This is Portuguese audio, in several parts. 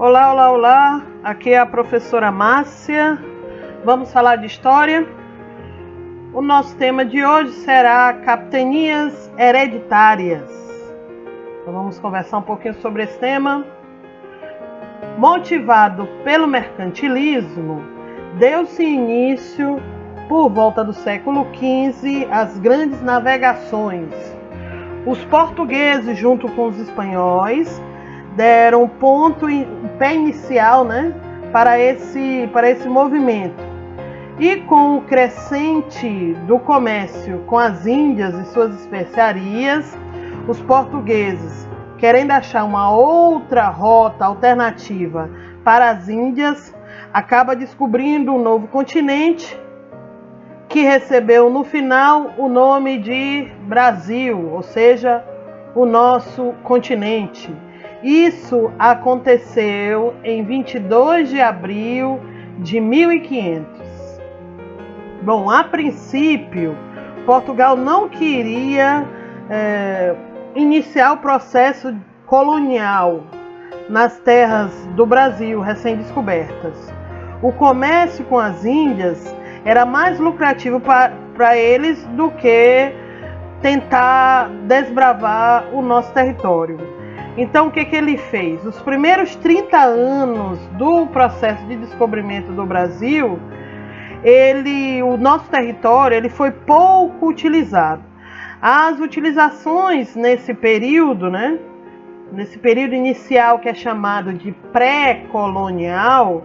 Olá, olá, olá, aqui é a professora Márcia, vamos falar de história. O nosso tema de hoje será capitanias hereditárias. Então vamos conversar um pouquinho sobre esse tema. Motivado pelo mercantilismo, deu-se início, por volta do século XV, às grandes navegações. Os portugueses, junto com os espanhóis, deram pé inicial, para esse movimento. E com o crescente do comércio com as Índias e suas especiarias, os portugueses, querendo achar uma outra rota alternativa para as Índias, acaba descobrindo um novo continente que recebeu no final o nome de Brasil, ou seja, o nosso continente. Isso aconteceu em 22 de abril de 1500. Bom, a princípio, Portugal não queria iniciar o processo colonial nas terras do Brasil recém-descobertas. O comércio com as Índias era mais lucrativo para eles do que tentar desbravar o nosso território. Então, o que ele fez? Os primeiros 30 anos do processo de descobrimento do Brasil, o nosso território ele foi pouco utilizado. As utilizações nesse período, nesse período inicial que é chamado de pré-colonial,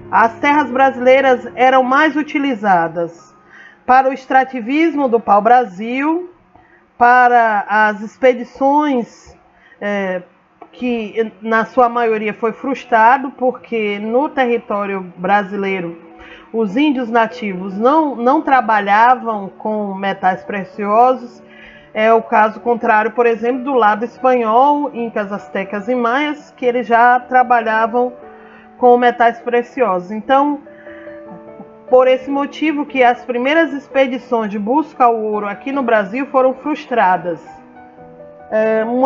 as terras brasileiras eram mais utilizadas para o extrativismo do pau-brasil, para as expedições que na sua maioria foi frustrado, porque no território brasileiro os índios nativos não trabalhavam com metais preciosos. É o caso contrário, por exemplo, do lado espanhol, incas, astecas e maias, que eles já trabalhavam com metais preciosos. Então, por esse motivo que as primeiras expedições de busca ao ouro aqui no Brasil foram frustradas. Um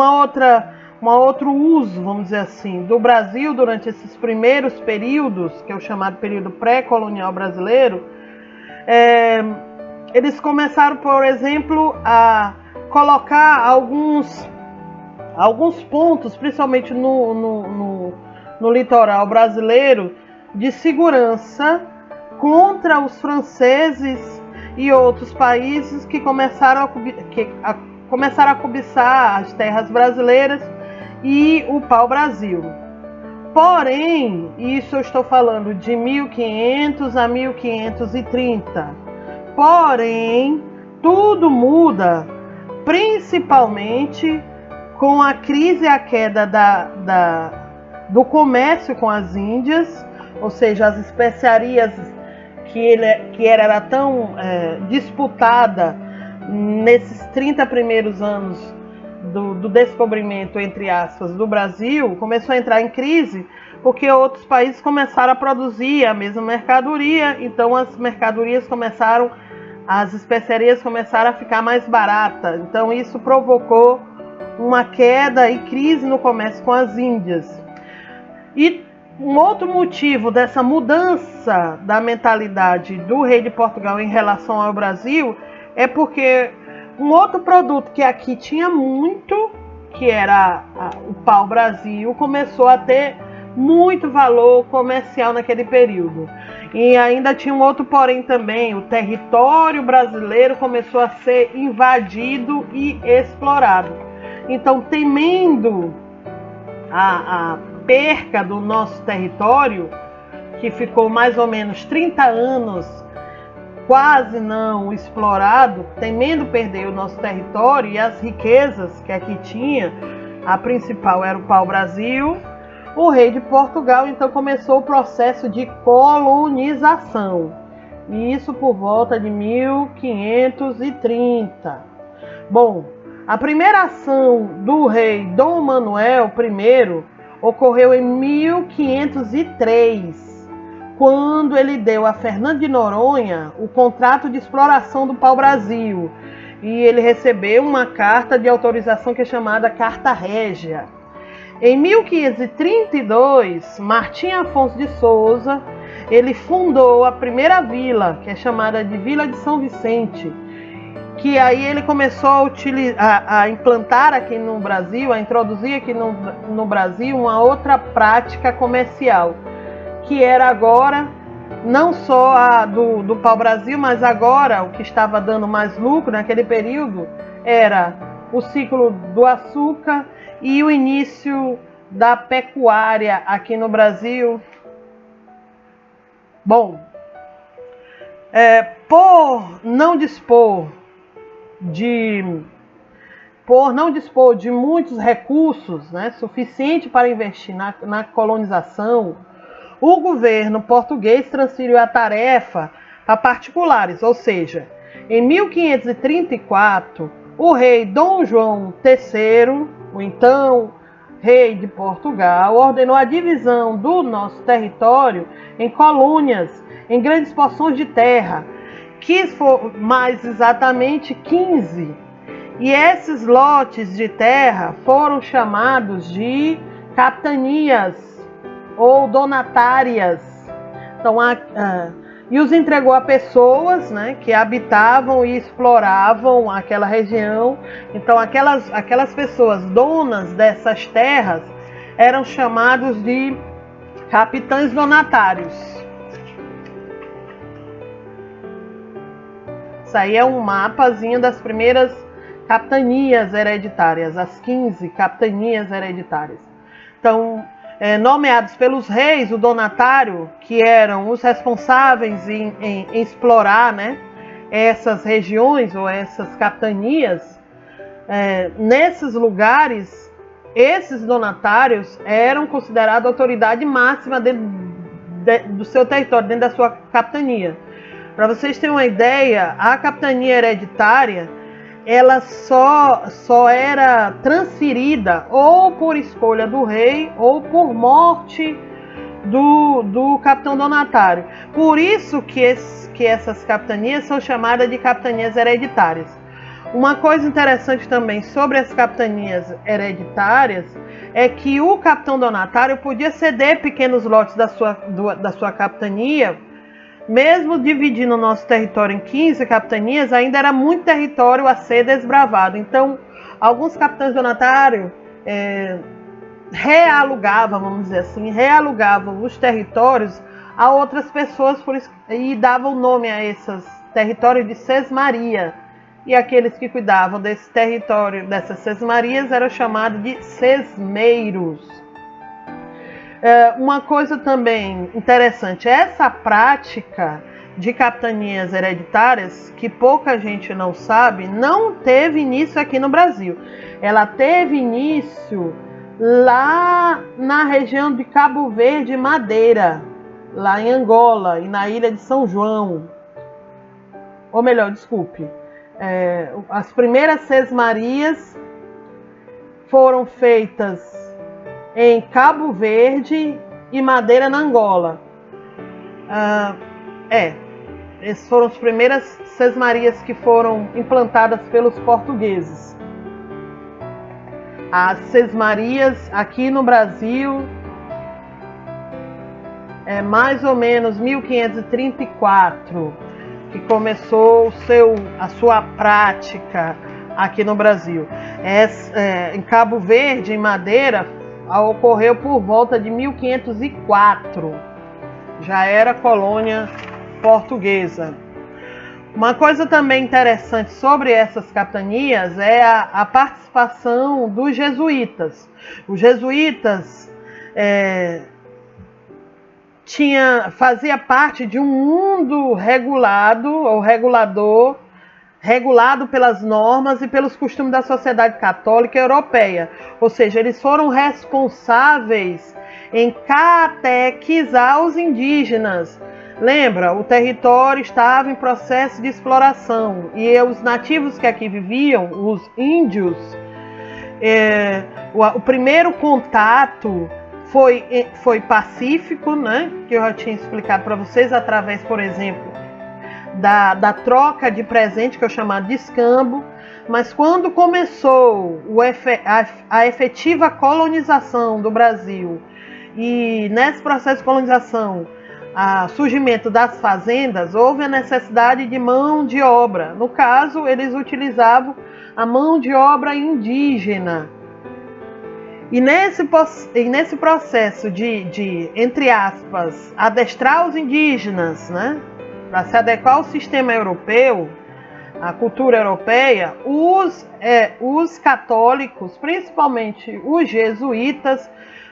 outro uso, vamos dizer assim, do Brasil durante esses primeiros períodos, que é o chamado período pré-colonial brasileiro, eles começaram, por exemplo, a colocar alguns pontos, principalmente no litoral brasileiro, de segurança contra os franceses e outros países que começaram a cobiçar as terras brasileiras e o pau-brasil. Porém, isso eu estou falando de 1500 a 1530. Porém, tudo muda, principalmente com a crise e a queda do comércio com as Índias, ou seja, as especiarias que era tão disputada nesses 30 primeiros anos do descobrimento, entre aspas, do Brasil, começou a entrar em crise porque outros países começaram a produzir a mesma mercadoria, então as especiarias começaram a ficar mais baratas. Então isso provocou uma queda e crise no comércio com as Índias. E um outro motivo dessa mudança da mentalidade do rei de Portugal em relação ao Brasil é porque um outro produto que aqui tinha muito, que era o pau-brasil, começou a ter muito valor comercial naquele período. E ainda tinha um outro porém também: o território brasileiro começou a ser invadido e explorado. Então, temendo a perca do nosso território, que ficou mais ou menos 30 anos quase não explorado, temendo perder o nosso território e as riquezas que aqui tinha, a principal era o pau-brasil, o rei de Portugal então começou o processo de colonização, e isso por volta de 1530. Bom, a primeira ação do rei Dom Manuel I ocorreu em 1503, quando ele deu a Fernando de Noronha o contrato de exploração do pau-brasil, e ele recebeu uma carta de autorização que é chamada Carta Régia. Em 1532, Martim Afonso de Souza, ele fundou a primeira vila, que é chamada de Vila de São Vicente, que aí ele começou a implantar aqui no Brasil, a introduzir aqui no Brasil uma outra prática comercial, que era agora não só a do pau-brasil, mas agora o que estava dando mais lucro naquele período era o ciclo do açúcar e o início da pecuária aqui no Brasil. Bom, por não dispor de muitos recursos, né, suficiente para investir na colonização, o governo português transferiu a tarefa para particulares, ou seja, em 1534, o rei Dom João III, o então rei de Portugal, ordenou a divisão do nosso território em colônias, em grandes porções de terra, que for mais exatamente 15. E esses lotes de terra foram chamados de capitanias ou donatárias. Então, e os entregou a pessoas, né, que habitavam e exploravam aquela região. Então, aquelas pessoas donas dessas terras eram chamados de capitães donatários. Isso aí é um mapazinho das primeiras capitanias hereditárias, as 15 capitanias hereditárias. Então, nomeados pelos reis, o donatário, que eram os responsáveis em explorar, né, essas regiões ou essas capitanias, nesses lugares, esses donatários eram considerados a autoridade máxima do seu território, dentro da sua capitania. Para vocês terem uma ideia, a capitania hereditária, ela só era transferida ou por escolha do rei ou por morte do capitão donatário. Por isso que essas capitanias são chamadas de capitanias hereditárias. Uma coisa interessante também sobre as capitanias hereditárias é que o capitão donatário podia ceder pequenos lotes da sua capitania. Mesmo dividindo o nosso território em 15 capitanias, ainda era muito território a ser desbravado. Então, alguns capitães donatários realugavam, vamos dizer assim, realugavam os territórios a outras pessoas e davam nome a esses territórios de sesmaria. E aqueles que cuidavam desse território, dessas sesmarias, eram chamados de sesmeiros. Uma coisa também interessante, essa prática de capitanias hereditárias, que pouca gente não sabe, não teve início aqui no Brasil. Ela teve início lá na região de Cabo Verde e Madeira, lá em Angola e na ilha de São João. Ou melhor, desculpe, as primeiras sesmarias foram feitas em Cabo Verde e Madeira, na Angola. Essas foram as primeiras sesmarias que foram implantadas pelos portugueses. As sesmarias aqui no Brasil mais ou menos 1534 que começou a sua prática aqui no Brasil. Em Cabo Verde, em Madeira, ocorreu por volta de 1504. Já era colônia portuguesa. Uma coisa também interessante sobre essas capitanias é a participação dos jesuítas. Os jesuítas fazia parte de um mundo regulado ou regulado pelas normas e pelos costumes da sociedade católica europeia. Ou seja, eles foram responsáveis em catequizar os indígenas. Lembra, o território estava em processo de exploração e os nativos que aqui viviam, os índios, o primeiro contato foi pacífico, né? Que eu já tinha explicado para vocês, através, por exemplo, da troca de presente, que é chamado de escambo. Mas quando começou a efetiva colonização do Brasil, e nesse processo de colonização, o surgimento das fazendas, houve a necessidade de mão de obra. No caso, eles utilizavam a mão de obra indígena. E nesse processo de, entre aspas, adestrar os indígenas, né, para se adequar ao sistema europeu, à cultura europeia, os católicos, principalmente os jesuítas,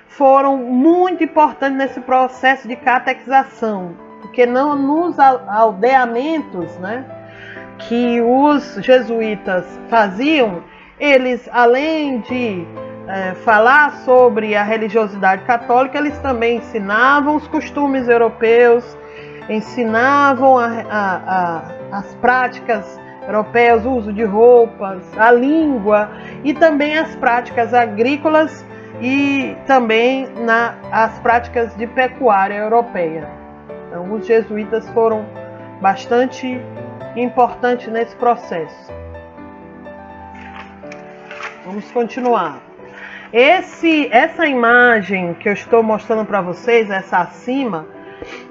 foram muito importantes nesse processo de catequização, porque não nos aldeamentos, né, que os jesuítas faziam, eles, além de falar sobre a religiosidade católica, eles também ensinavam os costumes europeus, ensinavam as práticas europeias, o uso de roupas, a língua e também as práticas agrícolas e também as práticas de pecuária europeia. Então, os jesuítas foram bastante importantes nesse processo. Vamos continuar. Essa imagem que eu estou mostrando para vocês, essa acima,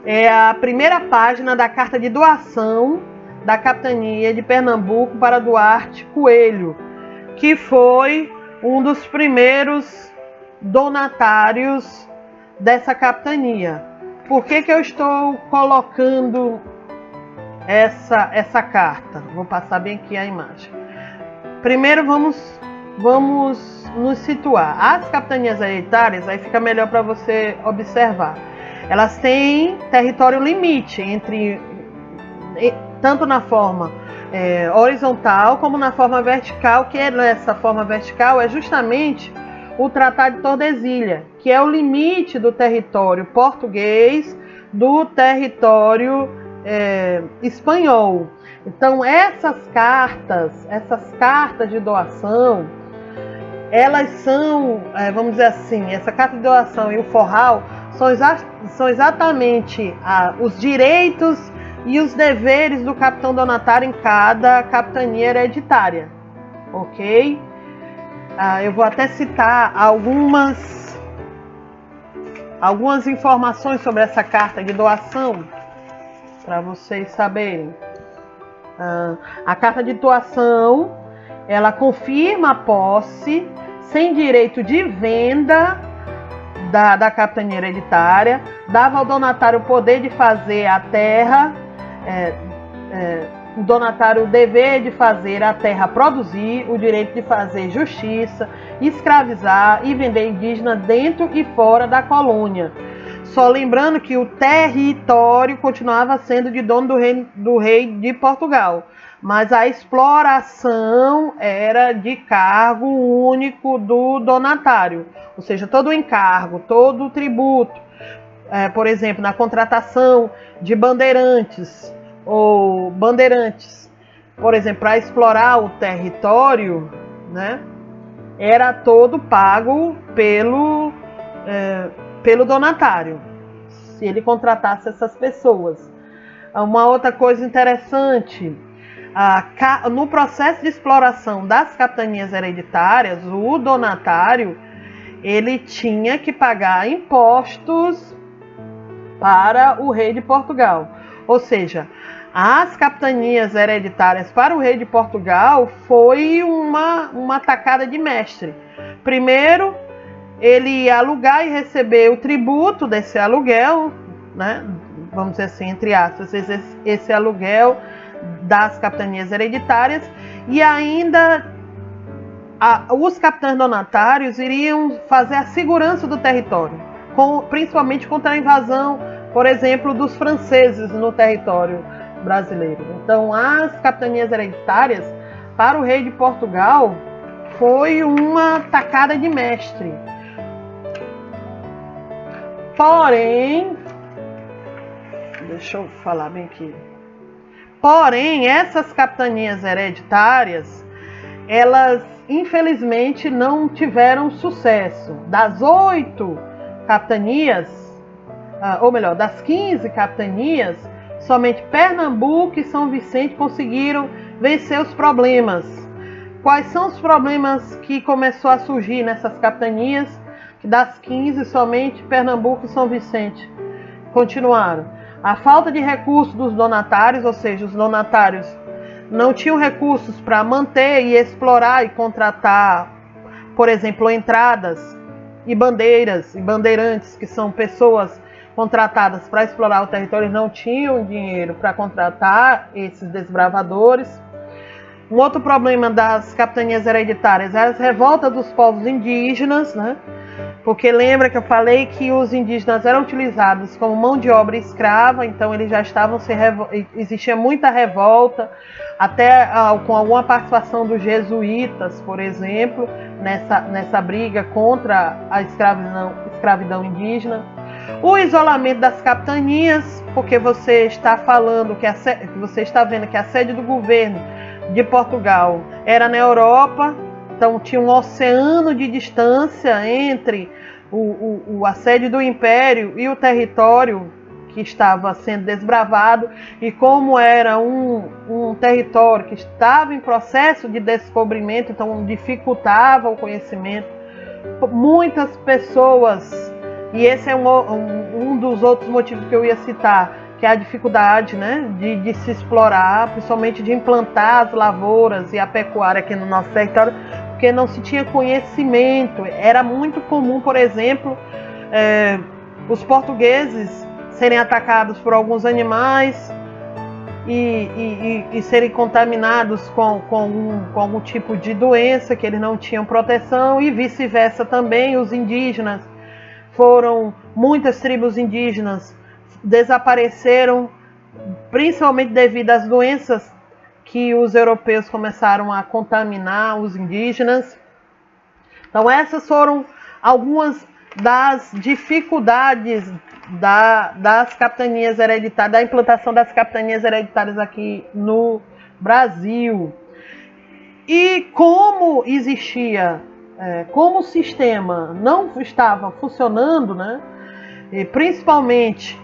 é a primeira página da carta de doação da Capitania de Pernambuco para Duarte Coelho, que foi um dos primeiros donatários dessa capitania. Por que eu estou colocando essa carta? Vou passar bem aqui a imagem. Primeiro vamos nos situar. As capitanias hereditárias, aí fica melhor para você observar. Elas têm território limite tanto na forma horizontal como na forma vertical, que nessa forma vertical é justamente o Tratado de Tordesilhas, que é o limite do território português do território espanhol. Então essas cartas de doação, elas são, vamos dizer assim, essa carta de doação e o forral são exatamente os direitos e os deveres do capitão donatário em cada capitania hereditária, ok? Eu vou até citar algumas informações sobre essa carta de doação para vocês saberem. A carta de doação, ela confirma a posse sem direito de venda da capitania hereditária, dava ao donatário o poder de fazer a terra, o donatário o dever de fazer a terra produzir, o direito de fazer justiça, escravizar e vender indígenas dentro e fora da colônia. Só lembrando que o território continuava sendo de dono do rei de Portugal, mas a exploração era de cargo único do donatário, ou seja, todo o encargo, todo o tributo, por exemplo, na contratação de bandeirantes, por exemplo, para explorar o território, né, era todo pago pelo donatário, se ele contratasse essas pessoas. Uma outra coisa interessante, no processo de exploração das capitanias hereditárias, o donatário ele tinha que pagar impostos para o rei de Portugal. Ou seja, as capitanias hereditárias para o rei de Portugal foi uma tacada de mestre. Primeiro, ele ia alugar e receber o tributo desse aluguel, né? Vamos dizer assim, entre aspas, esse aluguel das capitanias hereditárias, e ainda os capitães donatários iriam fazer a segurança do território, principalmente contra a invasão, por exemplo, dos franceses no território brasileiro. Então, as capitanias hereditárias para o rei de Portugal foi uma tacada de mestre. Porém, deixa eu falar bem aqui. Porém, essas capitanias hereditárias, elas infelizmente não tiveram sucesso. Das 8 capitanias, ou melhor, das 15 capitanias, somente Pernambuco e São Vicente conseguiram vencer os problemas. Quais são os problemas que começou a surgir nessas capitanias? Que das 15, somente Pernambuco e São Vicente continuaram. A falta de recursos dos donatários, ou seja, os donatários não tinham recursos para manter e explorar e contratar, por exemplo, entradas e bandeiras e bandeirantes, que são pessoas contratadas para explorar o território, não tinham dinheiro para contratar esses desbravadores. Um outro problema das capitanias hereditárias é as revoltas dos povos indígenas, né? Porque lembra que eu falei que os indígenas eram utilizados como mão de obra escrava, então eles já estavam existia muita revolta, até com alguma participação dos jesuítas, por exemplo, nessa briga contra a escravidão indígena. O isolamento das capitanias, porque você está falando você está vendo que a sede do governo de Portugal era na Europa, então tinha um oceano de distância entre a sede do Império e o território que estava sendo desbravado, e como era um território que estava em processo de descobrimento, então dificultava o conhecimento. Muitas pessoas, e esse é um dos outros motivos que eu ia citar, que é a dificuldade, né, de se explorar, principalmente de implantar as lavouras e a pecuária aqui no nosso território, porque não se tinha conhecimento. Era muito comum, por exemplo, os portugueses serem atacados por alguns animais e serem contaminados com algum tipo de doença que eles não tinham proteção, e vice-versa também. Os indígenas muitas tribos indígenas desapareceram, principalmente devido às doenças que os europeus começaram a contaminar os indígenas. Então essas foram algumas das dificuldades das capitanias hereditárias, da implantação das capitanias hereditárias aqui no Brasil. E como existia, como o sistema não estava funcionando, né? E principalmente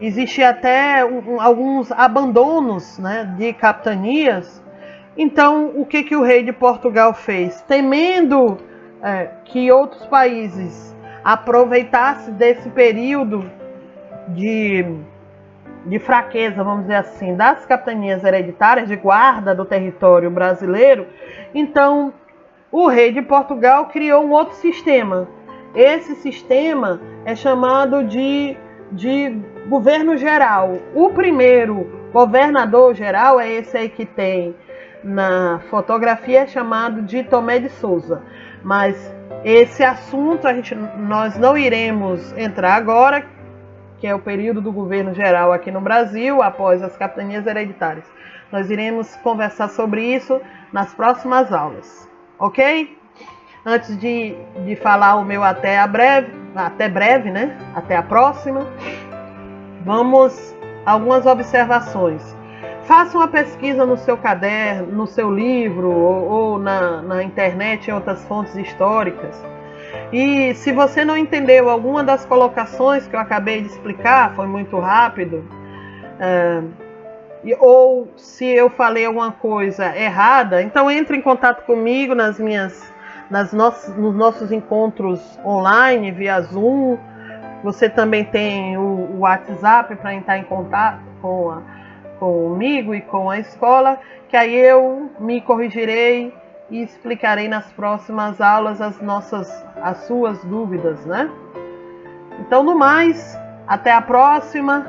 existia até alguns abandonos, né, de capitanias. Então o que o rei de Portugal fez? Temendo que outros países aproveitassem desse período de fraqueza, vamos dizer assim, das capitanias hereditárias, de guarda do território brasileiro, então o rei de Portugal criou um outro sistema. Esse sistema é chamado de governo geral. O primeiro governador geral é esse aí que tem na fotografia, é chamado de Tomé de Souza. Mas esse assunto nós não iremos entrar agora, que é o período do governo geral aqui no Brasil, após as capitanias hereditárias. Nós iremos conversar sobre isso nas próximas aulas, ok? Antes de falar o meu até breve, né? Até a próxima. Vamos a algumas observações. Faça uma pesquisa no seu caderno, no seu livro ou na internet, em outras fontes históricas. E se você não entendeu alguma das colocações que eu acabei de explicar, foi muito rápido, ou se eu falei alguma coisa errada, então entre em contato comigo nos nossos encontros online, via Zoom. Você também tem o WhatsApp para entrar em contato comigo e com a escola, que aí eu me corrigirei e explicarei nas próximas aulas as suas dúvidas, né? Então, no mais, até a próxima.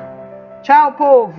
Tchau, povo!